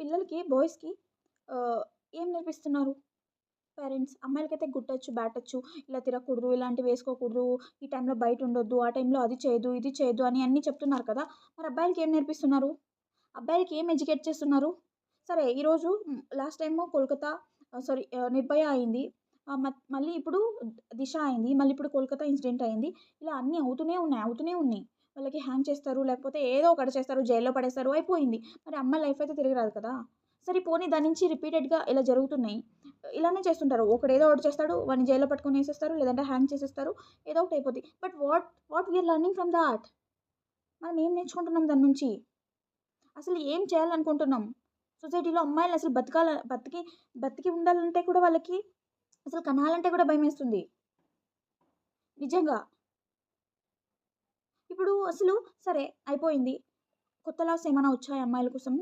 పిల్లలకి బాయ్స్‌కి ఆహ్, ఏం నేర్పిస్తున్నారు పేరెంట్స్? అమ్మాయిలకైతే గుడ్ టచ్, బ్యాడ్ టచ్ ఇలా తిరగకూడదు, ఇలాంటివి వేసుకోకూడదు, ఈ టైంలో బయట ఉండొద్దు, ఆ టైంలో అది చేయొద్దు, ఇది చేయొద్దు అని అన్నీ చెప్తున్నారు కదా! మరి అబ్బాయిలకి ఏం నేర్పిస్తున్నారు? అబ్బాయిలకి ఏం ఎడ్యుకేట్ చేస్తున్నారు? సరే ఈరోజు last time Kolkata sorry 'Nirbhaya' అయింది. మళ్ళీ ఇప్పుడు 'దిశ' అయింది. మళ్ళీ ఇప్పుడు 'కోల్‌కతా ఇన్సిడెంట్' అయింది. ఇలా అన్నీ అవుతూనే ఉన్నాయి, అవుతూనే ఉన్నాయి. వాళ్ళకి హ్యాంగ్ చేస్తారు, లేకపోతే ఏదో ఒకటి చేస్తారు, జైల్‌లో పడేస్తారు, అయిపోయింది. మరి అమ్మాయి లైఫ్ అయితే తిరిగి రాదు కదా! సరే పోనీ దాని నుంచి రిపీటెడ్‌గా ఇలా జరుగుతున్నాయి. ఇలానే చేస్తుంటారు. ఒకడేదో ఒకటి చేస్తాడు, వాడిని జైల్‌లో పట్టుకొని ఏసేస్తారు, లేదంటే హ్యాంగ్ చేసేస్తారు. ఏదో ఒకటి అయిపోద్ది. But what we are learning from that? మనం ఏం నేర్చుకుంటున్నాం దాని నుంచి? అసలు ఏం చేయాలనుకుంటున్నాం? సొసైటీలో అమ్మాయిలు అసలు బతికి ఉండాలంటే కూడా వాళ్ళకి అసలు కనాలంటే కూడా భయమేస్తుంది. నిజంగా. ఇప్పుడు అసలు సరే అయిపోయింది. కొత్త లాస్ ఏమైనా వచ్చాయా అమ్మాయిల కోసము?